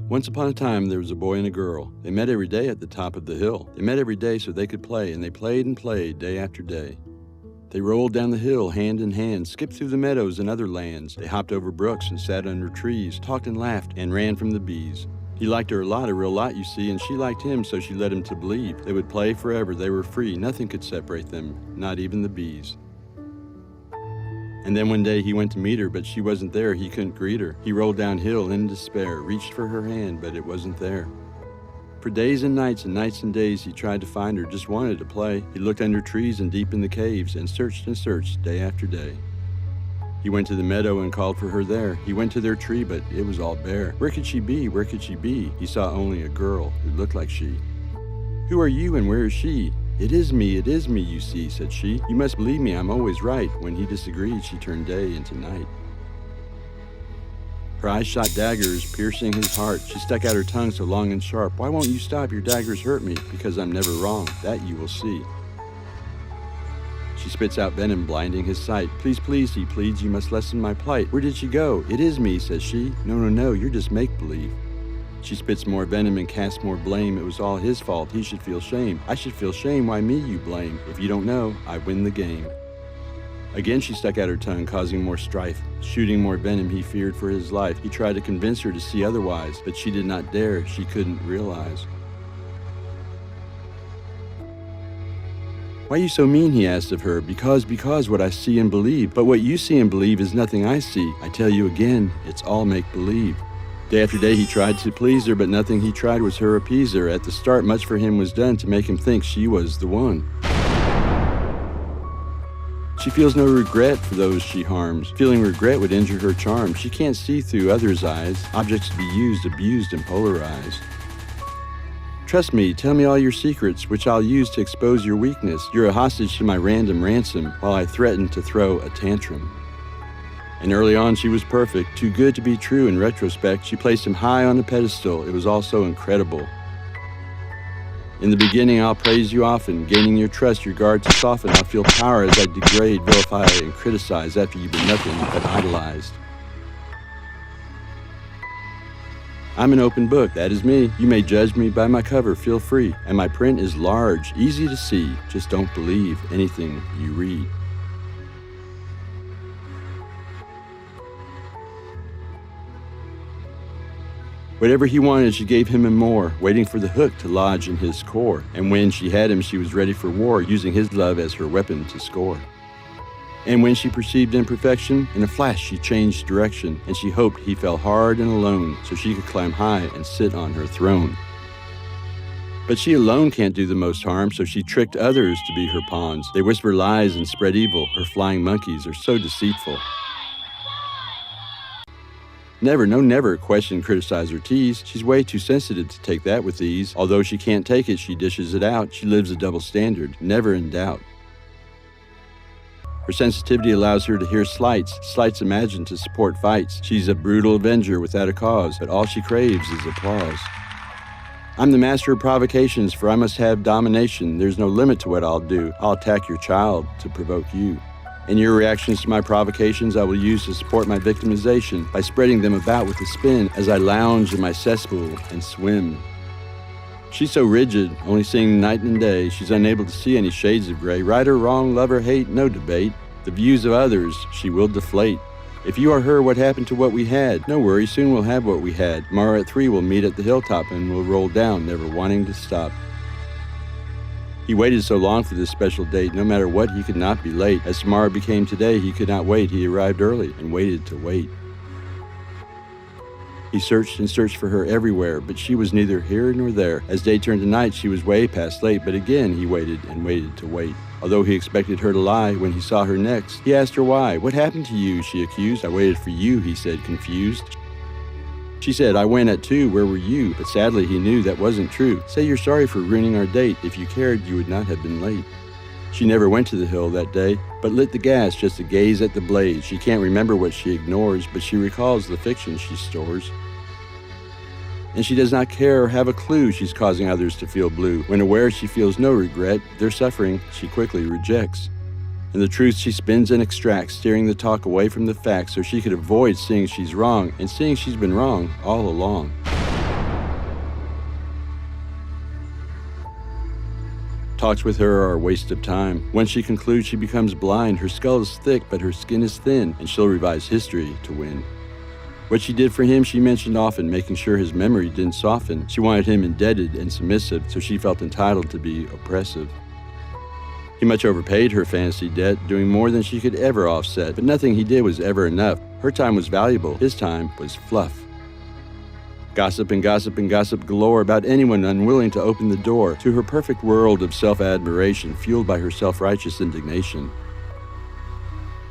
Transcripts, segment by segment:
Once upon a time, there was a boy and a girl. They met every day at the top of the hill. They met every day so they could play, and they played and played day after day. They rolled down the hill hand in hand, skipped through the meadows and other lands. They hopped over brooks and sat under trees, talked and laughed, and ran from the bees. He liked her a real lot, you see, and she liked him, so she led him to believe. They would play forever. They were free. Nothing could separate them, not even the bees. And then one day he went to meet her, but she wasn't there. He couldn't greet her. He rolled downhill in despair, reached for her hand, but it wasn't there. For days and nights and days, he tried to find her, just wanted to play. He looked under trees and deep in the caves and searched day after day. He went to the meadow and called for her there. He went to their tree, but it was all bare. Where could she be? Where could she be? He saw only a girl who looked like she. Who are you and where is she? It is me, you see, said she. You must believe me, I'm always right. When he disagreed, she turned day into night. Her eyes shot daggers, piercing his heart. She stuck out her tongue so long and sharp. Why won't you stop? Your daggers hurt me. Because I'm never wrong. That you will see. She spits out venom, blinding his sight. Please, please, he pleads, you must lessen my plight. Where did she go? It is me, says she. No, you're just make-believe. She spits more venom and casts more blame. It was all his fault. He should feel shame. I should feel shame. Why me you blame? If you don't know, I win the game. Again she stuck out her tongue, causing more strife, shooting more venom he feared for his life. He tried to convince her to see otherwise, but she did not dare. She couldn't realize. Why are you so mean, he asked of her. Because what I see and believe. But what you see and believe is nothing I see. I tell you again, it's all make-believe. Day after day he tried to please her, but nothing he tried was her appeaser. At the start, much for him was done to make him think she was the one. She feels no regret for those she harms. Feeling regret would injure her charm. She can't see through others' eyes, objects to be used, abused, and polarized. Trust me, tell me all your secrets, which I'll use to expose your weakness. You're a hostage to my random ransom, while I threaten to throw a tantrum. And early on she was perfect, too good to be true in retrospect. She placed him high on a pedestal. It was all so incredible. In the beginning I'll praise you often, gaining your trust, your guard to soften. I'll feel power as I degrade, vilify, and criticize after you've been nothing but idolized. I'm an open book, that is me. You may judge me by my cover, feel free. And my print is large, easy to see. Just don't believe anything you read. Whatever he wanted, she gave him and more, waiting for the hook to lodge in his core. And when she had him, she was ready for war, using his love as her weapon to score. And when she perceived imperfection, in a flash she changed direction, and she hoped he fell hard and alone, so she could climb high and sit on her throne. But she alone can't do the most harm, so she tricked others to be her pawns. They whisper lies and spread evil. Her flying monkeys are so deceitful. Never question, criticize, or tease. She's way too sensitive to take that with ease. Although she can't take it, she dishes it out. She lives a double standard, never in doubt. Her sensitivity allows her to hear slights imagined to support fights. She's a brutal avenger without a cause, but all she craves is applause. I'm the master of provocations, for I must have domination. There's no limit to what I'll do. I'll attack your child to provoke you. And your reactions to my provocations I will use to support my victimization by spreading them about with a spin as I lounge in my cesspool and swim. She's so rigid, only seeing night and day. She's unable to see any shades of gray. Right or wrong, love or hate, no debate. The views of others she will deflate. If you are her, what happened to what we had? No worry, soon we'll have what we had. Tomorrow at 3 we'll meet at the hilltop and we'll roll down, never wanting to stop. He waited so long for this special date. No matter what, he could not be late. As tomorrow became today, he could not wait. He arrived early and waited to wait. He searched and searched for her everywhere, but she was neither here nor there. As day turned to night, she was way past late, but again he waited and waited to wait. Although he expected her to lie when he saw her next, he asked her why. What happened to you? She accused. I waited for you, he said, confused. She said, I went at 2, where were you? But sadly he knew that wasn't true. Say you're sorry for ruining our date. If you cared, you would not have been late. She never went to the hill that day, but lit the gas just to gaze at the blaze. She can't remember what she ignores, but she recalls the fiction she stores. And she does not care or have a clue she's causing others to feel blue. When aware she feels no regret, their suffering she quickly rejects. And the truth she spins and extracts, steering the talk away from the facts so she could avoid seeing she's wrong and seeing she's been wrong all along. Talks with her are a waste of time. Once she concludes she becomes blind, her skull is thick but her skin is thin, and she'll revise history to win. What she did for him she mentioned often, making sure his memory didn't soften. She wanted him indebted and submissive, so she felt entitled to be oppressive. He much overpaid her fantasy debt, doing more than she could ever offset, but nothing he did was ever enough. Her time was valuable, his time was fluff. Gossip and gossip and gossip galore about anyone unwilling to open the door to her perfect world of self-admiration, fueled by her self-righteous indignation.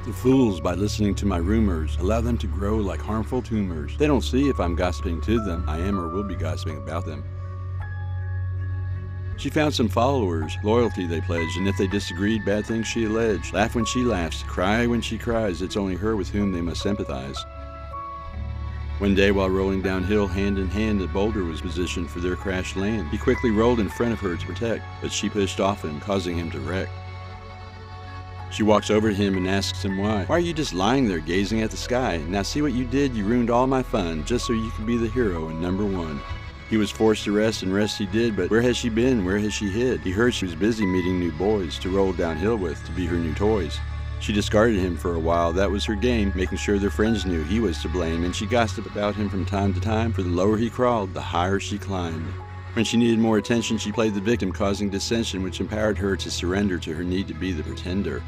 The fools, by listening to my rumors, allow them to grow like harmful tumors. They don't see if I'm gossiping to them. I am or will be gossiping about them. She found some followers, loyalty they pledged, and if they disagreed, bad things she alleged. Laugh when she laughs, cry when she cries, it's only her with whom they must sympathize. One day while rolling downhill, hand in hand, a boulder was positioned for their crash land. He quickly rolled in front of her to protect, but she pushed off him, causing him to wreck. She walks over to him and asks him why. Why are you just lying there gazing at the sky? Now see what you did, you ruined all my fun, just so you could be the hero and number one. He was forced to rest, and rest he did, but where has she been? Where has she hid? He heard she was busy meeting new boys to roll downhill with, to be her new toys. She discarded him for a while. That was her game, making sure their friends knew he was to blame, and she gossiped about him from time to time, for the lower he crawled, the higher she climbed. When she needed more attention, she played the victim, causing dissension, which empowered her to surrender to her need to be the pretender.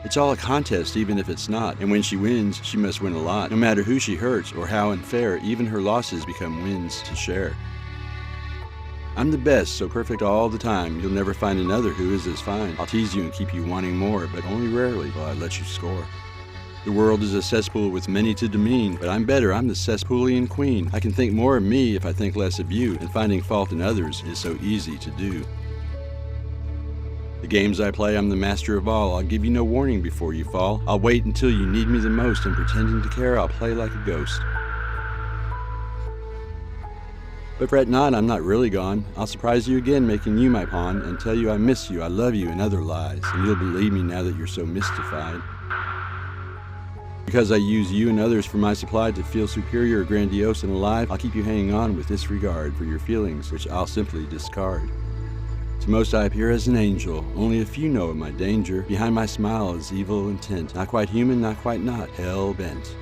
It's all a contest, even if it's not, and when she wins, she must win a lot. No matter who she hurts or how unfair, even her losses become wins to share. I'm the best, so perfect all the time. You'll never find another who is as fine. I'll tease you and keep you wanting more, but only rarely will I let you score. The world is a cesspool with many to demean, but I'm better, I'm the cesspoolian queen. I can think more of me if I think less of you, and finding fault in others is so easy to do. The games I play, I'm the master of all. I'll give you no warning before you fall. I'll wait until you need me the most, and pretending to care, I'll play like a ghost. But fret not, I'm not really gone. I'll surprise you again, making you my pawn, and tell you I miss you, I love you, and other lies, and you'll believe me now that you're so mystified. Because I use you and others for my supply to feel superior, grandiose, and alive, I'll keep you hanging on with disregard for your feelings, which I'll simply discard. To most I appear as an angel, only a few know of my danger. Behind my smile is evil intent, not quite human, not quite not, hell-bent.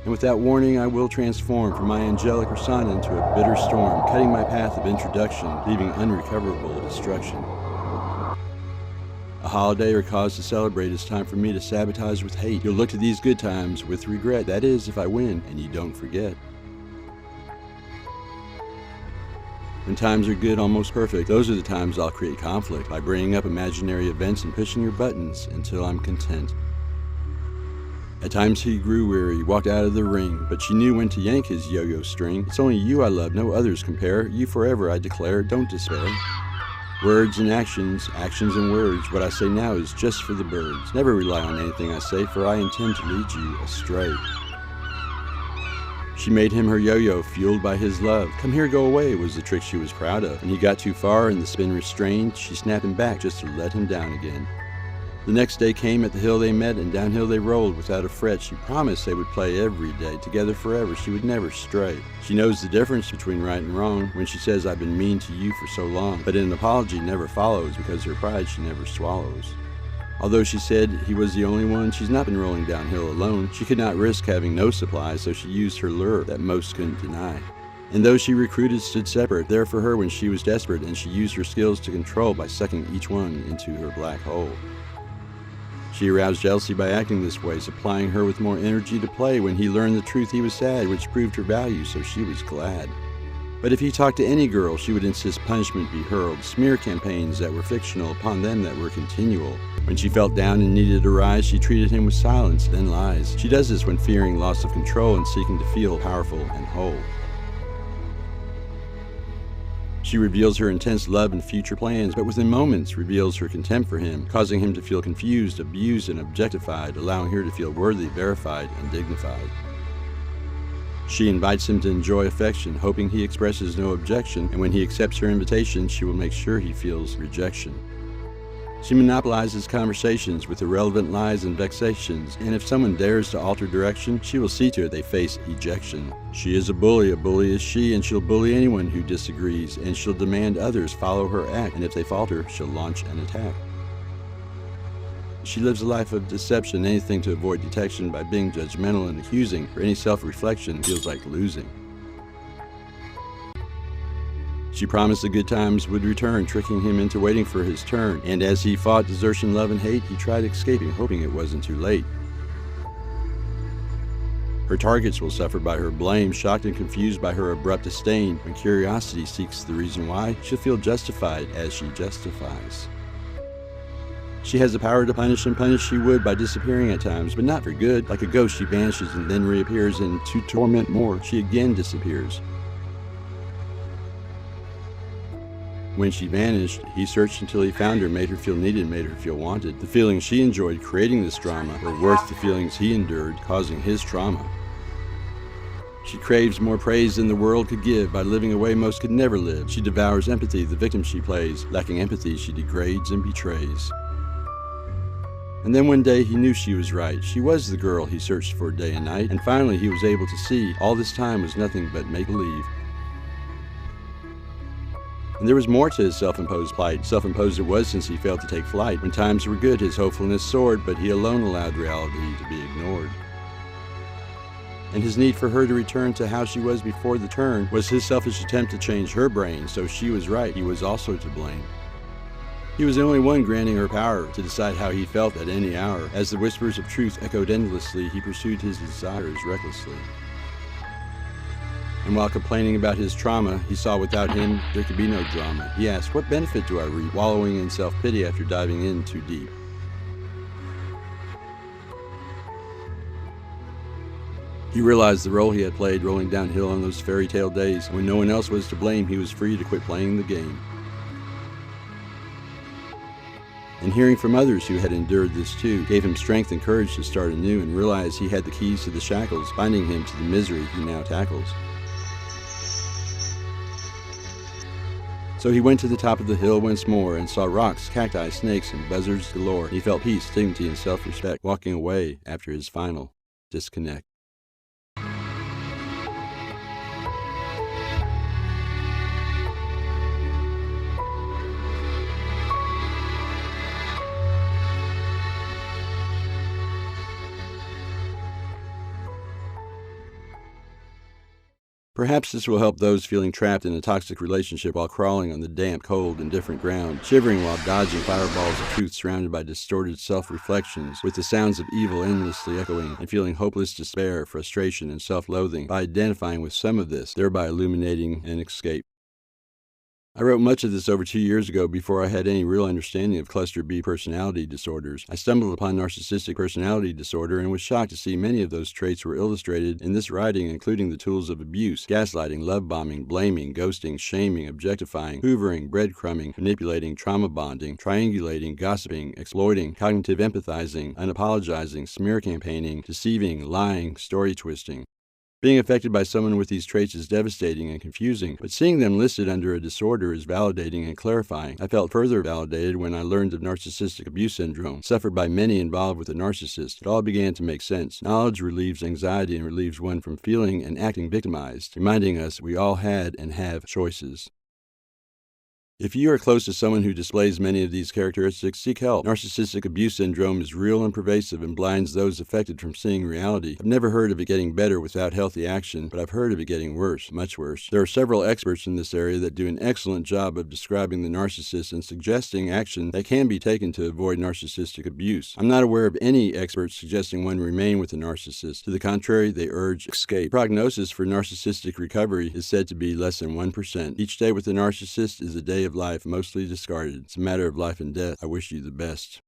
And without warning I will transform from my angelic persona into a bitter storm, cutting my path of introduction, leaving unrecoverable destruction. A holiday or cause to celebrate is time for me to sabotage with hate. You'll look to these good times with regret, that is if I win and you don't forget. When times are good, almost perfect, those are the times I'll create conflict by bringing up imaginary events and pushing your buttons until I'm content. At times he grew weary, walked out of the ring, but she knew when to yank his yo-yo string. It's only you I love, no others compare. You forever, I declare, don't despair. Words and actions, actions and words, what I say now is just for the birds. Never rely on anything I say, for I intend to lead you astray. She made him her yo-yo, fueled by his love. Come here, go away was the trick she was proud of. And he got too far and the spin restrained, she snapped him back just to let him down again. The next day came, at the hill they met, and downhill they rolled without a fret. She promised they would play every day, together forever, she would never stray. She knows the difference between right and wrong when she says I've been mean to you for so long. But an apology never follows, because her pride she never swallows. Although she said he was the only one, she's not been rolling downhill alone. She could not risk having no supply, so she used her lure that most couldn't deny. And those she recruited stood separate, there for her when she was desperate, and she used her skills to control by sucking each one into her black hole. She aroused jealousy by acting this way, supplying her with more energy to play. When he learned the truth, he was sad, which proved her value, so she was glad. But if he talked to any girl, she would insist punishment be hurled, smear campaigns that were fictional upon them that were continual. When she felt down and needed a rise, she treated him with silence, then lies. She does this when fearing loss of control and seeking to feel powerful and whole. She reveals her intense love and future plans, but within moments reveals her contempt for him, causing him to feel confused, abused, and objectified, allowing her to feel worthy, verified, and dignified. She invites him to enjoy affection, hoping he expresses no objection, and when he accepts her invitation, she will make sure he feels rejection. She monopolizes conversations with irrelevant lies and vexations, and if someone dares to alter direction, she will see to it they face ejection. She is a bully is she, and she'll bully anyone who disagrees, and she'll demand others follow her act, and if they falter, she'll launch an attack. She lives a life of deception, anything to avoid detection by being judgmental and accusing, for any self-reflection feels like losing. She promised the good times would return, tricking him into waiting for his turn, and as he fought desertion, love, and hate, he tried escaping, hoping it wasn't too late. Her targets will suffer by her blame, shocked and confused by her abrupt disdain. When curiosity seeks the reason why, she'll feel justified as she justifies. She has the power to punish, and punish she would by disappearing at times, but not for good. Like a ghost, she vanishes and then reappears, and to torment more, she again disappears. When she vanished, he searched until he found her, made her feel needed, made her feel wanted. The feelings she enjoyed creating this drama were worth the feelings he endured, causing his trauma. She craves more praise than the world could give by living a way most could never live. She devours empathy, the victim she plays. Lacking empathy, she degrades and betrays. And then one day he knew she was right. She was the girl he searched for day and night, and finally he was able to see all this time was nothing but make-believe. And there was more to his self-imposed plight. Self-imposed it was since he failed to take flight. When times were good, his hopefulness soared, but he alone allowed reality to be ignored. And his need for her to return to how she was before the turn was his selfish attempt to change her brain, so she was right, he was also to blame. He was the only one granting her power to decide how he felt at any hour. As the whispers of truth echoed endlessly, he pursued his desires recklessly. And while complaining about his trauma, he saw without him there could be no drama. He asked, what benefit do I reap, wallowing in self-pity after diving in too deep? He realized the role he had played rolling downhill on those fairy tale days. When no one else was to blame, he was free to quit playing the game. And hearing from others who had endured this too gave him strength and courage to start anew and realize he had the keys to the shackles, binding him to the misery he now tackles. So he went to the top of the hill once more and saw rocks, cacti, snakes, and buzzards galore. He felt peace, dignity, and self-respect, walking away after his final disconnect. Perhaps this will help those feeling trapped in a toxic relationship while crawling on the damp, cold, indifferent ground, shivering while dodging fireballs of truth surrounded by distorted self-reflections, with the sounds of evil endlessly echoing, and feeling hopeless despair, frustration, and self-loathing, by identifying with some of this, thereby illuminating an escape. I wrote much of this over 2 years ago before I had any real understanding of cluster B personality disorders. I stumbled upon narcissistic personality disorder and was shocked to see many of those traits were illustrated in this writing, including the tools of abuse, gaslighting, love bombing, blaming, ghosting, shaming, objectifying, hoovering, breadcrumbing, manipulating, trauma bonding, triangulating, gossiping, exploiting, cognitive empathizing, unapologizing, smear campaigning, deceiving, lying, story twisting. Being affected by someone with these traits is devastating and confusing, but seeing them listed under a disorder is validating and clarifying. I felt further validated when I learned of Narcissistic Abuse Syndrome, suffered by many involved with a narcissist. It all began to make sense. Knowledge relieves anxiety and relieves one from feeling and acting victimized, reminding us we all had and have choices. If you are close to someone who displays many of these characteristics, seek help. Narcissistic abuse syndrome is real and pervasive and blinds those affected from seeing reality. I've never heard of it getting better without healthy action, but I've heard of it getting worse, much worse. There are several experts in this area that do an excellent job of describing the narcissist and suggesting action that can be taken to avoid narcissistic abuse. I'm not aware of any experts suggesting one remain with a narcissist. To the contrary, they urge escape. Prognosis for narcissistic recovery is said to be less than 1%. Each day with a narcissist is a day of life mostly discarded. It's a matter of life and death. I wish you the best.